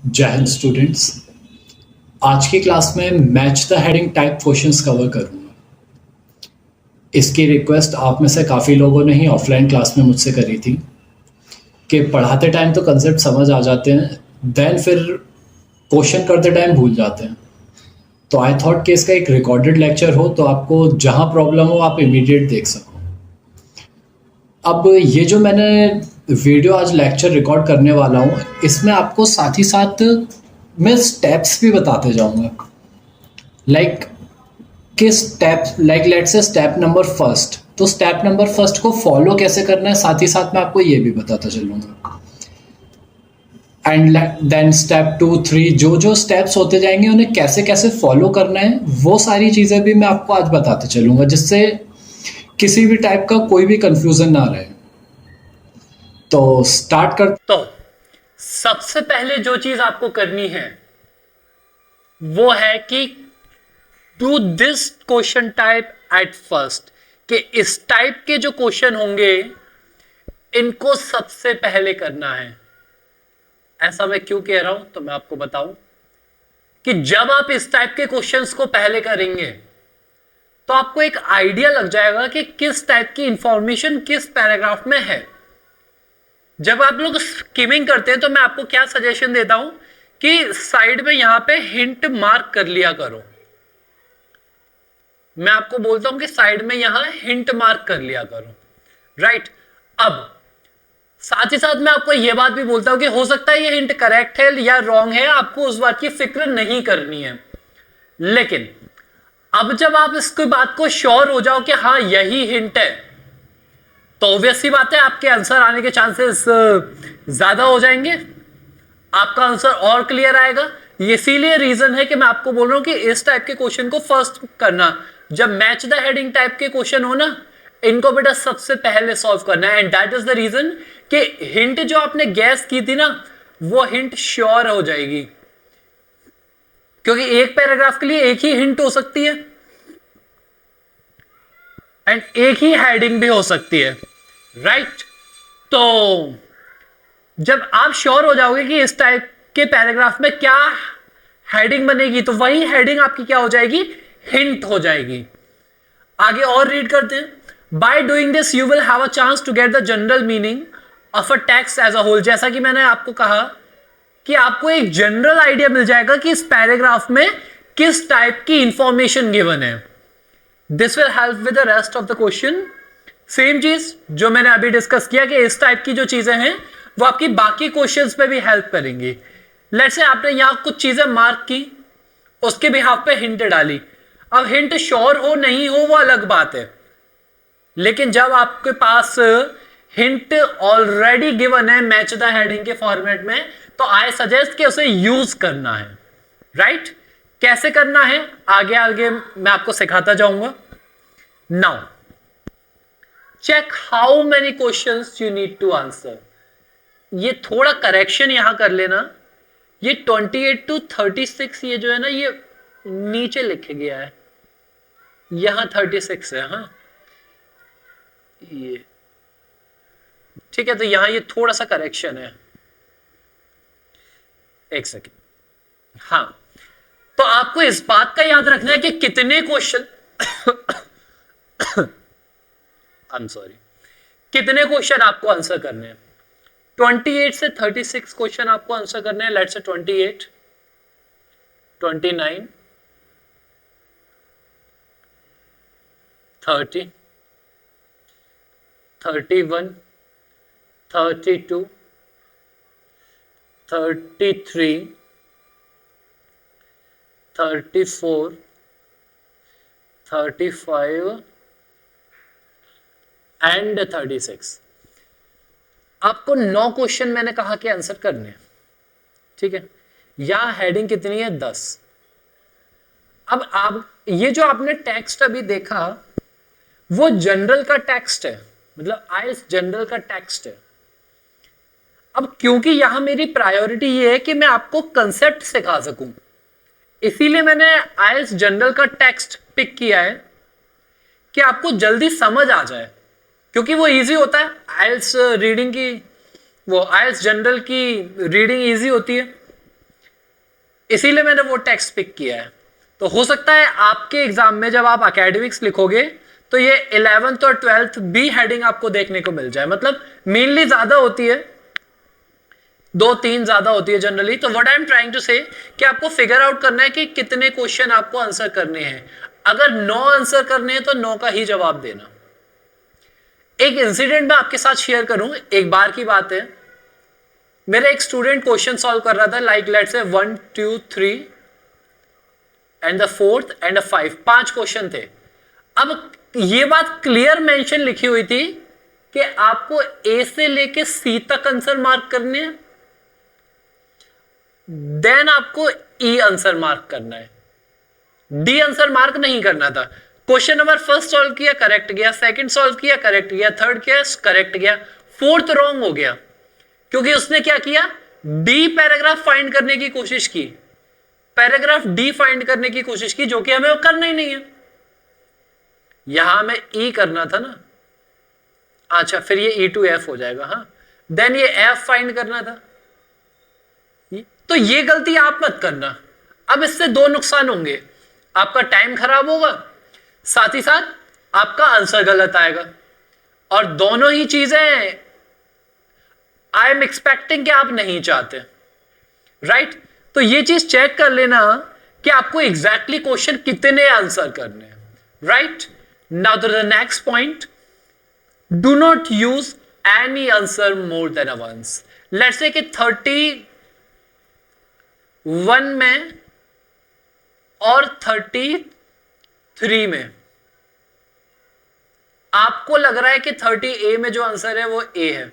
जय हिंद स्टूडेंट्स। आज की क्लास में match the heading type questions cover करूंगा। इसकी रिक्वेस्ट आप में से काफ़ी लोगों ने ही ऑफलाइन क्लास में मुझसे करी थी कि पढ़ाते टाइम तो कंसेप्ट समझ आ जाते हैं, देन फिर क्वेश्चन करते टाइम भूल जाते हैं। तो आई थॉट कि इसका एक रिकॉर्डेड लेक्चर हो तो आपको जहाँ प्रॉब्लम हो आप इमीडिएट देख सको। अब ये जो मैंने वीडियो आज लेक्चर रिकॉर्ड करने वाला हूँ, इसमें आपको साथ ही साथ मैं स्टेप्स भी बताते जाऊँगा। लाइक किस step, like let's say step number first, तो स्टेप नंबर फर्स्ट को फॉलो कैसे करना है साथ ही साथ मैं आपको ये भी बताता चलूँगा। एंड देन स्टेप 2 3 जो जो स्टेप्स होते जाएंगे उन्हें कैसे कैसे फॉलो करना है वो सारी चीज़ें भी मैं आपको आज बताते चलूँगा, जिससे किसी भी टाइप का कोई भी कंफ्यूजन ना रहे। तो स्टार्ट कर। तो सबसे पहले जो चीज आपको करनी है वो है कि do this question type at first, कि इस टाइप के जो क्वेश्चन होंगे इनको सबसे पहले करना है। ऐसा मैं क्यों कह रहा हूं तो मैं आपको बताऊं कि जब आप इस टाइप के क्वेश्चंस को पहले करेंगे तो आपको एक आइडिया लग जाएगा कि किस टाइप की इंफॉर्मेशन किस पैराग्राफ में है। जब आप लोग स्किमिंग करते हैं तो मैं आपको क्या सजेशन देता हूं कि साइड में यहां पे हिंट मार्क कर लिया करो। मैं आपको बोलता हूं कि साइड में यहां हिंट मार्क कर लिया करो, राइट। अब साथ ही साथ मैं आपको यह बात भी बोलता हूं कि हो सकता है ये हिंट करेक्ट है या रॉन्ग है, आपको उस बात की फिक्र नहीं करनी है। लेकिन अब जब आप इसकी बात को श्योर हो जाओ कि हाँ यही हिंट है, तो ऑब्वियस सी बात है आपके आंसर आने के चांसेस ज्यादा हो जाएंगे, आपका आंसर और क्लियर आएगा। इसीलिए रीजन है कि मैं आपको बोल रहा हूं कि इस टाइप के क्वेश्चन को फर्स्ट करना। जब मैच द हेडिंग टाइप के क्वेश्चन हो ना, इनको बेटा सबसे पहले सॉल्व करना है। And that is the reason कि हिंट जो आपने गैस की थी ना, वो हिंट श्योर हो जाएगी, क्योंकि एक पैराग्राफ के लिए एक ही हिंट हो सकती है एंड एक ही हेडिंग भी हो सकती है, राइट। तो जब आप श्योर हो जाओगे कि इस टाइप के पैराग्राफ में क्या हेडिंग बनेगी, तो वही हेडिंग आपकी क्या हो जाएगी, हिंट हो जाएगी। आगे और रीड करते हैं। By doing this you will have a chance to get the general meaning of a text as a whole. जैसा कि मैंने आपको कहा कि आपको एक जनरल आइडिया मिल जाएगा कि इस पैराग्राफ में किस टाइप की इंफॉर्मेशन गिवन है। This will help with the rest of the question. Same चीज जो मैंने अभी डिस्कस किया कि इस टाइप की जो चीजें हैं वो आपकी बाकी क्वेश्चंस पे भी हेल्प करेंगी। लेट्स से आपने यहां कुछ चीजें मार्क की, उसके बिहाफ पे हिंट डाली। अब हिंट श्योर हो नहीं हो वो अलग बात है, लेकिन जब आपके पास हिंट ऑलरेडी गिवन है मैच द हेडिंग के फॉर्मेट में, तो आई सजेस्ट कि उसे यूज करना है, राइट। कैसे करना है आगे आगे मैं आपको सिखाता जाऊंगा। Now check how many questions you need to answer. ये थोड़ा करेक्शन यहां कर लेना, ये 28 to 36 ये जो है ना, ये नीचे लिखे गया है, यहां 36 है। हाँ ये ठीक है, तो यहां ये थोड़ा सा करेक्शन है, एक सेकेंड। हाँ, तो आपको इस बात का याद रखना है कि कितने क्वेश्चन आई एम सॉरी, कितने क्वेश्चन आपको आंसर करने हैं। 28 से 36 क्वेश्चन आपको आंसर करने हैं। Let's say 28, 29, 30, 31, 32, 33, 34, 35 and 36। आपको 9 क्वेश्चन मैंने कहा कि आंसर करने हैं, ठीक है। यहां हेडिंग कितनी है, 10। अब आप ये जो आपने टेक्स्ट अभी देखा वो जनरल का टेक्स्ट है, मतलब आईएलटीएस जनरल का टेक्स्ट है। अब क्योंकि यहां मेरी प्रायोरिटी ये है कि मैं आपको कंसेप्ट सिखा सकूं, इसीलिए मैंने आईएलटीएस जनरल का टेक्स्ट पिक किया है कि आपको जल्दी समझ आ जाए, क्योंकि वो इजी होता है। आईएलटीएस रीडिंग की, वो आईएलटीएस जनरल की रीडिंग इजी होती है। इसीलिए मैंने वो टेक्स्ट पिक किया है। तो हो सकता है आपके एग्जाम में जब आप एकेडमिक्स लिखोगे तो ये 11th और 12th भी हेडिंग आपको देखने को मिल जाए। मतलब मेनली ज्यादा होती है, 2-3 ज्यादा होती है जनरली। तो what I am trying to say कि आपको फिगर आउट करना है कि कितने क्वेश्चन आपको आंसर करने हैं। अगर 9 आंसर करने हैं तो 9 का ही जवाब देना। एक इंसिडेंट मैं आपके साथ शेयर करूं, एक बार की बात है। मेरा एक स्टूडेंट क्वेश्चन सॉल्व कर रहा था, like let's say 1 2 3 and the 4th and 5, 5 question थे। अब ये बात क्लियर मेंशन लिखी हुई थी कि आपको ए से लेके सी तक आंसर मार्क करने हैं, देन आपको ई आंसर मार्क करना है, डी आंसर मार्क नहीं करना था। क्वेश्चन नंबर फर्स्ट सॉल्व किया, करेक्ट गया, सेकंड सॉल्व किया, करेक्ट गया, थर्ड किया, करेक्ट गया, फोर्थ रॉन्ग हो गया, क्योंकि उसने क्या किया, डी पैराग्राफ फाइंड करने की कोशिश की, पैराग्राफ डी फाइंड करने की कोशिश की, जो कि हमें करना ही नहीं है। यहां हमें ई करना था ना। अच्छा, फिर ये ई टू एफ हो जाएगा। हाँ, देन ये एफ फाइंड करना था। तो ये गलती आप मत करना। अब इससे 2 नुकसान होंगे, आपका टाइम खराब होगा, साथ ही साथ आपका आंसर गलत आएगा। और दोनों ही चीजें आई एम एक्सपेक्टिंग कि आप नहीं चाहते, राइट? तो ये चीज चेक कर लेना कि आपको एग्जैक्टली क्वेश्चन कितने आंसर करने हैं, right? Now to the next point, do not use any answer more than once. Let's say कि 31 में और 33 में आपको लग रहा है कि 30A में जो आंसर है वो ए है,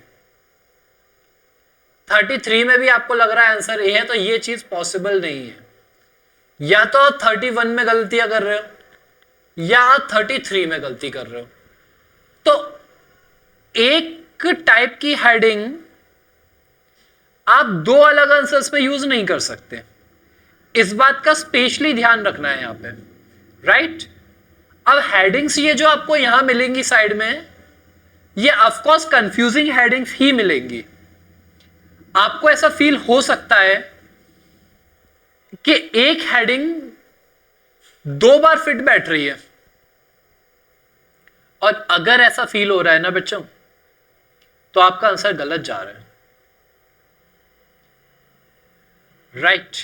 33 में भी आपको लग रहा है आंसर ए है, तो ये चीज पॉसिबल नहीं है। या तो 31 में गलतियां कर रहे हो या 33 में गलती कर रहे हो। तो एक टाइप की हेडिंग आप 2 अलग आंसर्स में यूज नहीं कर सकते। इस बात का स्पेशली ध्यान रखना है यहां पे, राइट? अब हेडिंग्स ये जो आपको यहां मिलेंगी साइड में, ये ऑफकोर्स कंफ्यूजिंग हेडिंग्स ही मिलेंगी। आपको ऐसा फील हो सकता है कि एक हेडिंग 2 बार फिट बैठ रही है, और अगर ऐसा फील हो रहा है ना बच्चों, तो आपका आंसर गलत जा रहा है, राइट?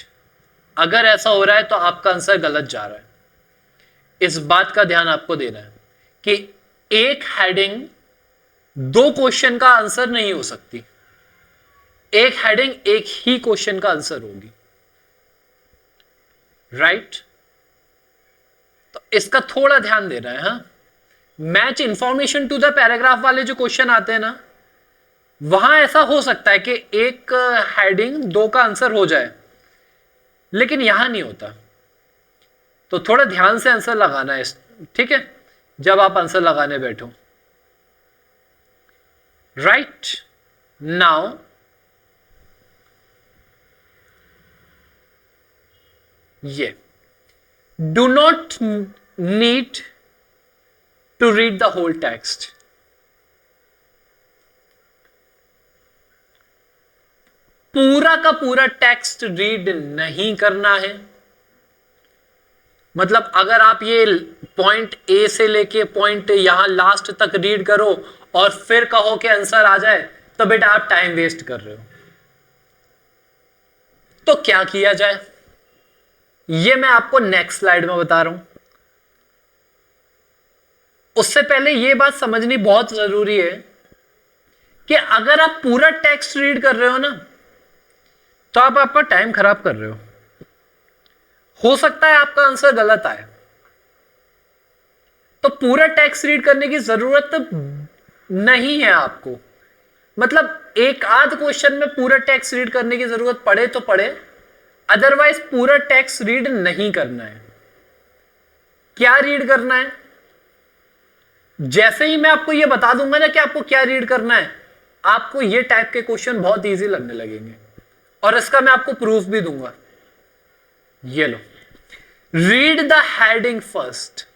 अगर ऐसा हो रहा है तो आपका आंसर गलत जा रहा है। इस बात का ध्यान आपको देना है कि एक हेडिंग 2 क्वेश्चन का आंसर नहीं हो सकती, एक हेडिंग एक ही क्वेश्चन का आंसर होगी, राइट? तो इसका थोड़ा ध्यान देना है। हाँ, match information to the paragraph वाले जो क्वेश्चन आते हैं ना, वहां ऐसा हो सकता है कि एक हेडिंग 2 का आंसर हो जाए, लेकिन यहां नहीं होता। तो थोड़ा ध्यान से आंसर लगाना है, ठीक है, जब आप आंसर लगाने बैठो, राइट? नाउ ये do not need to read the whole text. पूरा का पूरा टेक्स्ट रीड नहीं करना है। मतलब अगर आप ये पॉइंट ए से लेके पॉइंट यहां लास्ट तक रीड करो और फिर कहो कि आंसर आ जाए, तो बेटा आप टाइम वेस्ट कर रहे हो। तो क्या किया जाए, ये मैं आपको नेक्स्ट स्लाइड में बता रहा हूं। उससे पहले यह बात समझनी बहुत जरूरी है कि अगर आप पूरा टेक्स्ट रीड कर रहे हो ना, तो आप आपका टाइम खराब कर रहे हो सकता है आपका आंसर गलत आए। तो पूरा टेक्स्ट रीड करने की जरूरत नहीं है आपको। मतलब एक आध क्वेश्चन में पूरा टेक्स्ट रीड करने की जरूरत पड़े तो पड़े, अदरवाइज पूरा टेक्स्ट रीड नहीं करना है। क्या रीड करना है, जैसे ही मैं आपको यह बता दूंगा ना कि आपको क्या रीड करना है, आपको ये टाइप के क्वेश्चन बहुत इजी लगने लगेंगे, और इसका मैं आपको प्रूफ भी दूंगा। ये लो, read the heading first.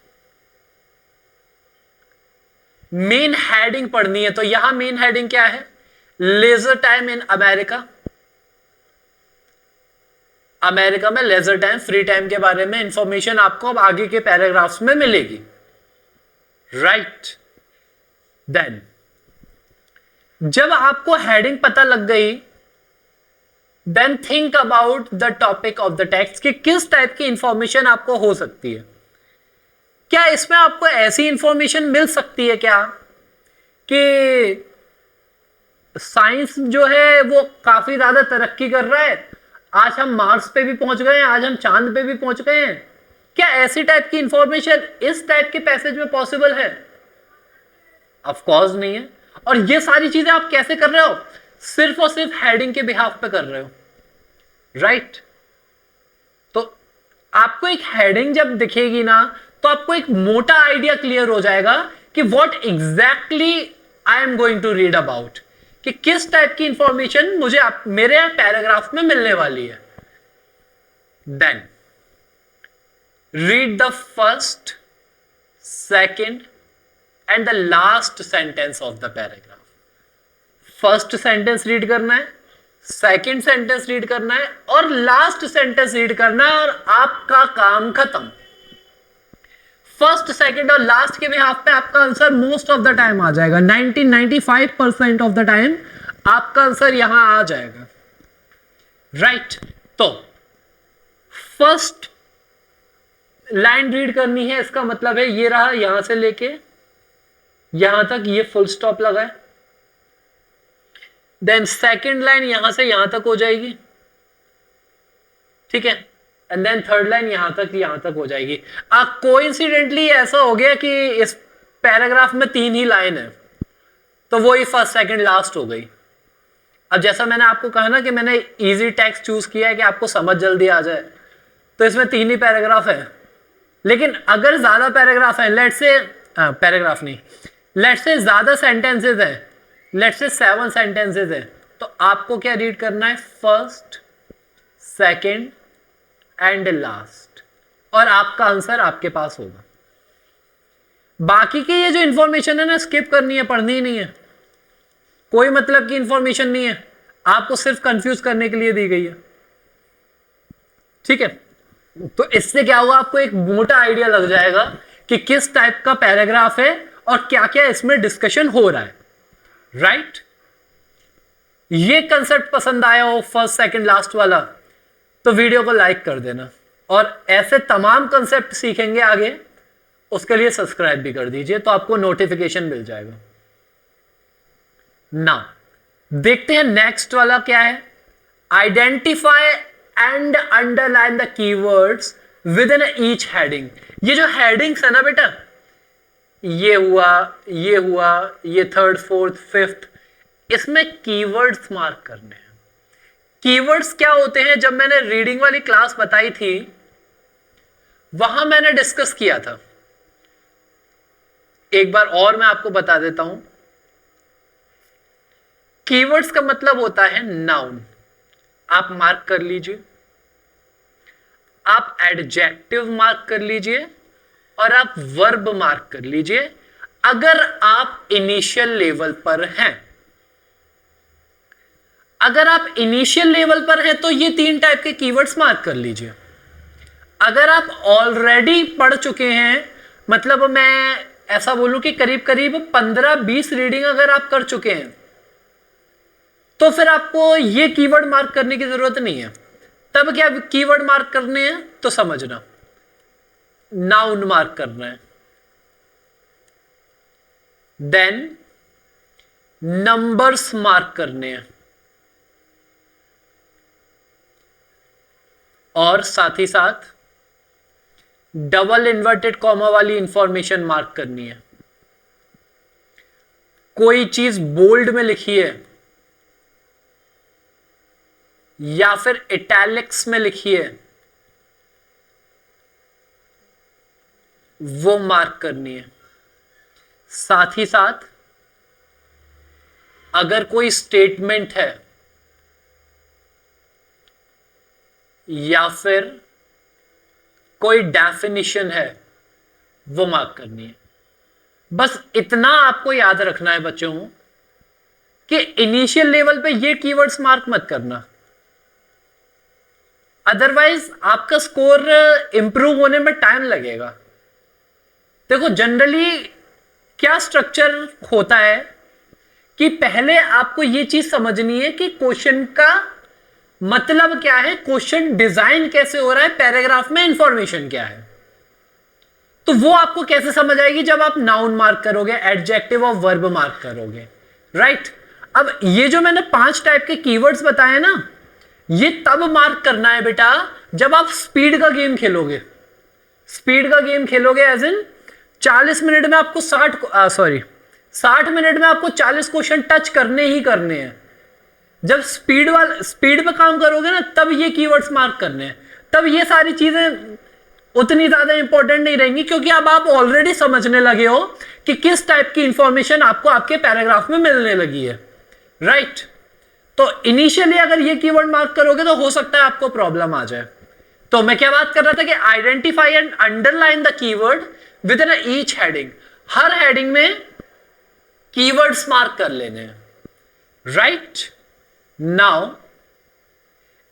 Main heading पढ़नी है, तो यहां मेन हेडिंग क्या है, leisure time in America. America में लेजर टाइम, फ्री टाइम के बारे में इंफॉर्मेशन आपको अब आगे के पैराग्राफ्स में मिलेगी, राइट। देन जब आपको हेडिंग पता लग गई, then think about the topic of the text कि किस टाइप की इंफॉर्मेशन आपको हो सकती है। क्या इसमें आपको ऐसी इंफॉर्मेशन मिल सकती है क्या कि साइंस जो है वो काफी ज्यादा तरक्की कर रहा है, आज हम मार्स पे भी पहुंच गए हैं, आज हम चांद पे भी पहुंच गए हैं, क्या ऐसी टाइप की इंफॉर्मेशन इस टाइप के पैसेज में पॉसिबल है? ऑफ कोर्स नहीं है। और ये सारी चीजें आप कैसे कर रहे हो? सिर्फ और सिर्फ हेडिंग के बिहाफ पे कर रहे हो, राइट। तो आपको एक हेडिंग जब दिखेगी ना, तो आपको एक मोटा आइडिया क्लियर हो जाएगा कि what exactly I am going to read about, कि किस टाइप की इंफॉर्मेशन मुझे मेरे पैराग्राफ में मिलने वाली है। Then read the first, second and the last sentence of the paragraph. First sentence read करना है, सेकेंड सेंटेंस रीड करना है और लास्ट सेंटेंस रीड करना है, और आपका काम खत्म। फर्स्ट, सेकेंड और लास्ट के बिहाफ पे आपका answer most of the time आ जाएगा। 95% ऑफ द टाइम आपका आंसर यहां आ जाएगा, राइट। तो फर्स्ट लाइन रीड करनी है, इसका मतलब है ये रहा, यहां से लेके यहां तक ये फुल स्टॉप लगा है। देन सेकेंड लाइन यहां से यहां तक हो जाएगी, ठीक है। एंड देन थर्ड लाइन यहां तक हो जाएगी। कोइंसिडेंटली ऐसा हो गया कि इस पैराग्राफ में 3 ही लाइन है, तो वो ही फर्स्ट, सेकंड, लास्ट हो गई। अब जैसा मैंने आपको कहा ना कि मैंने इजी टेक्स्ट चूज किया है कि आपको समझ जल्दी आ जाए, तो इसमें 3 ही पैराग्राफ है। लेकिन अगर ज्यादा पैराग्राफ है, लेट्स से पैराग्राफ नहीं, लेट्स से ज्यादा सेंटेंसेस है, लेट्स से 7 सेंटेंसेस है, तो आपको क्या रीड करना है? फर्स्ट, सेकंड एंड लास्ट, और आपका आंसर आपके पास होगा। बाकी की ये जो इंफॉर्मेशन है ना, स्किप करनी है, पढ़नी ही नहीं है, कोई मतलब की इंफॉर्मेशन नहीं है, आपको सिर्फ कंफ्यूज करने के लिए दी गई है, ठीक है। तो इससे क्या होगा, आपको एक मोटा आइडिया लग जाएगा कि किस टाइप का पैराग्राफ है और क्या क्या इसमें डिस्कशन हो रहा है, राइट। ये कंसेप्ट पसंद आया हो फर्स्ट, सेकंड, लास्ट वाला, तो वीडियो को लाइक कर देना, और ऐसे तमाम कंसेप्ट सीखेंगे आगे, उसके लिए सब्सक्राइब भी कर दीजिए, तो आपको नोटिफिकेशन मिल जाएगा। नाउ देखते हैं नेक्स्ट वाला क्या है। Identify and underline the keywords with in each heading. ये जो हेडिंग्स है ना बेटा, ये हुआ, ये हुआ, ये थर्ड, फोर्थ, फिफ्थ, इसमें कीवर्ड्स मार्क करने हैं। कीवर्ड्स क्या होते हैं? जब मैंने रीडिंग वाली क्लास बताई थी, वहां मैंने डिस्कस किया था। एक बार और मैं आपको बता देता हूं। कीवर्ड्स का मतलब होता है नाउन, आप मार्क कर लीजिए, आप एडजेक्टिव मार्क कर लीजिए, और आप वर्ब मार्क कर लीजिए, अगर आप इनिशियल लेवल पर हैं। अगर आप इनिशियल लेवल पर हैं तो ये 3 टाइप के कीवर्ड्स मार्क कर लीजिए। अगर आप ऑलरेडी पढ़ चुके हैं, मतलब मैं ऐसा बोलूं कि करीब करीब 15-20 रीडिंग अगर आप कर चुके हैं, तो फिर आपको ये कीवर्ड मार्क करने की जरूरत नहीं है। तब क्या कीवर्ड मार्क करने हैं तो समझना, नाउन मार्क करना है, देन नंबर्स मार्क करने हैं, और साथ ही साथ डबल इन्वर्टेड कॉमा वाली इंफॉर्मेशन मार्क करनी है। कोई चीज बोल्ड में लिखी है या फिर इटैलिक्स में लिखी है, वो मार्क करनी है। साथ ही साथ अगर कोई स्टेटमेंट है या फिर कोई डेफिनेशन है, वो मार्क करनी है। बस इतना आपको याद रखना है बच्चों कि इनिशियल लेवल पे ये कीवर्ड्स मार्क मत करना, अदरवाइज आपका स्कोर इंप्रूव होने में टाइम लगेगा। देखो जनरली क्या स्ट्रक्चर होता है कि पहले आपको ये चीज समझनी है कि क्वेश्चन का मतलब क्या है, क्वेश्चन डिजाइन कैसे हो रहा है, पैराग्राफ में इंफॉर्मेशन क्या है। तो वो आपको कैसे समझ आएगी, जब आप नाउन मार्क करोगे, एडजेक्टिव और वर्ब मार्क करोगे, राइट। अब ये जो मैंने 5 टाइप के कीवर्ड्स बताए ना, ये तब मार्क करना है बेटा जब आप स्पीड का गेम खेलोगे। स्पीड का गेम खेलोगे एज इन 40 मिनट में आपको 60 मिनट में आपको 40 क्वेश्चन टच करने ही करने हैं। जब स्पीड पे काम करोगे ना, तब ये कीवर्ड्स मार्क करने हैं, तब ये सारी चीजें उतनी ज्यादा इंपॉर्टेंट नहीं रहेंगी, क्योंकि अब आप ऑलरेडी समझने लगे हो कि किस टाइप की इंफॉर्मेशन आपको आपके पैराग्राफ में मिलने लगी है, राइट। तो इनिशियली अगर ये कीवर्ड मार्क करोगे तो हो सकता है आपको प्रॉब्लम आ जाए। तो मैं क्या बात कर रहा था कि identify and underline the keyword with in each heading. Her heading में कीवर्ड्स मार्क कर लेने हैं, राइट। नाउ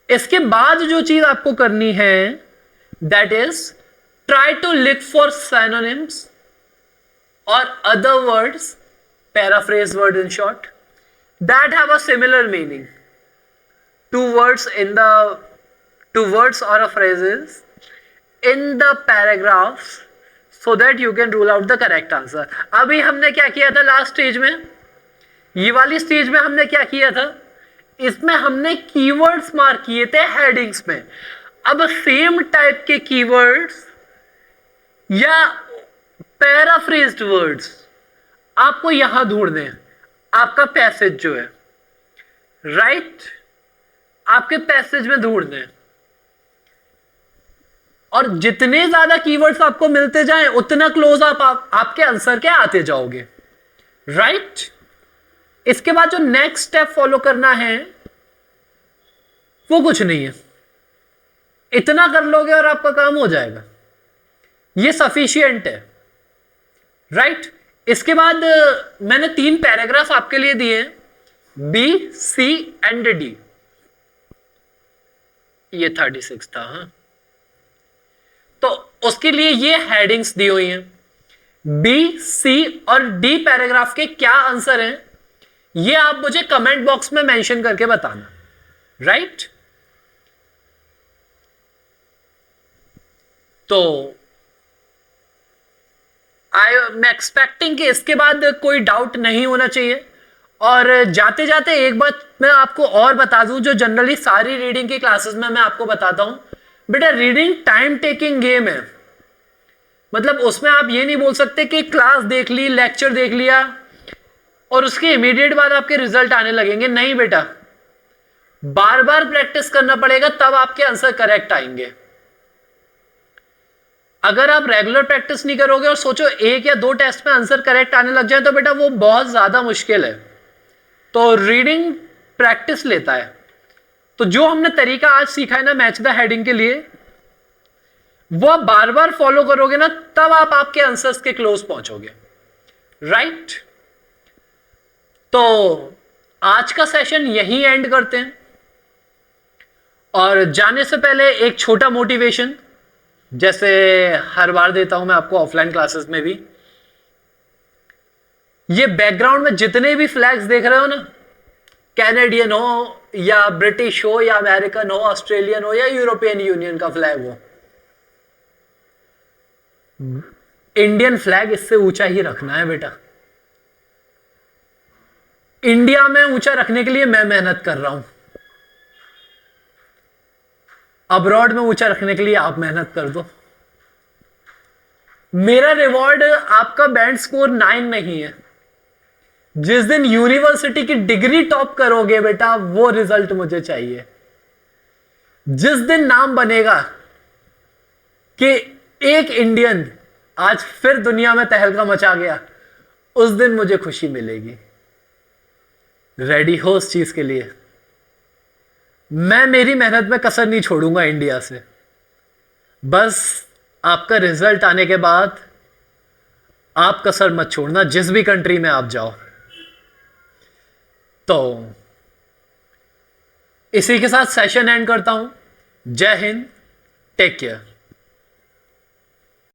इसके बाद जो चीज आपको करनी है that is try to look for synonyms और other words, paraphrase word in short, that have a similar meaning to words or a phrases in the paragraphs so that you can rule out the correct answer। अभी हमने क्या किया था last stage में, ये वाली stage में हमने क्या किया था, इसमें हमने कीवर्ड्स मार्क किए थे हेडिंग्स में। अब सेम टाइप के कीवर्ड्स या पैराफ्रेज्ड वर्ड्स आपको यहां ढूंढने हैं। आपका पैसेज जो है, राइट, आपके पैसेज में ढूंढने हैं, और जितने ज्यादा कीवर्ड्स आपको मिलते जाएं उतना क्लोज आपके आंसर के आते जाओगे, राइट। इसके बाद जो नेक्स्ट स्टेप फॉलो करना है वो कुछ नहीं है, इतना कर लोगे और आपका काम हो जाएगा, ये सफिशिएंट है, राइट। इसके बाद मैंने 3 पैराग्राफ आपके लिए दिए, बी, सी एंड डी। ये 36 था, हाँ। तो उसके लिए ये हेडिंग्स दी हुई हैं। बी, सी और डी पैराग्राफ के क्या आंसर हैं, ये आप मुझे कमेंट बॉक्स में मेंशन करके बताना, राइट। तो आई एम एक्सपेक्टिंग कि इसके बाद कोई डाउट नहीं होना चाहिए। और जाते जाते एक बात मैं आपको और बता दूं, जो जनरली सारी रीडिंग की क्लासेस में मैं आपको बताता हूं, बेटा रीडिंग टाइम टेकिंग गेम है। मतलब उसमें आप ये नहीं बोल सकते कि क्लास देख ली, लेक्चर देख लिया और उसके इमीडिएट बाद आपके रिजल्ट आने लगेंगे। नहीं बेटा, बार बार प्रैक्टिस करना पड़ेगा, तब आपके आंसर करेक्ट आएंगे। अगर आप रेगुलर प्रैक्टिस नहीं करोगे और सोचो 1 या 2 टेस्ट में आंसर करेक्ट आने लग जाए, तो बेटा वो बहुत ज्यादा मुश्किल है। तो रीडिंग प्रैक्टिस लेता है। तो जो हमने तरीका आज सीखा है ना मैच द हेडिंग के लिए, वो आप बार बार फॉलो करोगे ना, तब आप आपके आंसर्स के क्लोज पहुंचोगे, राइट। तो आज का सेशन यहीं एंड करते हैं, और जाने से पहले एक छोटा मोटिवेशन, जैसे हर बार देता हूं मैं आपको ऑफलाइन क्लासेस में भी। ये बैकग्राउंड में जितने भी फ्लैग्स देख रहे हो ना, कैनेडियन हो या ब्रिटिश हो या अमेरिकन हो, ऑस्ट्रेलियन हो या यूरोपियन यूनियन का फ्लैग हो, इंडियन फ्लैग इससे ऊंचा ही रखना है बेटा। इंडिया में ऊंचा रखने के लिए मैं मेहनत कर रहा हूं, अब्रॉड में ऊंचा रखने के लिए आप मेहनत कर दो। मेरा रिवॉर्ड आपका बैंड स्कोर 9 नहीं है। जिस दिन यूनिवर्सिटी की डिग्री टॉप करोगे बेटा, वो रिजल्ट मुझे चाहिए। जिस दिन नाम बनेगा कि एक इंडियन आज फिर दुनिया में तहलका मचा गया, उस दिन मुझे खुशी मिलेगी। रेडी हो उस चीज के लिए। मैं मेरी मेहनत में कसर नहीं छोड़ूंगा इंडिया से। बस आपका रिजल्ट आने के बाद आप कसर मत छोड़ना, जिस भी कंट्री में आप जाओ। तो इसी के साथ सेशन एंड करता हूं। जय हिंद, टेक केयर।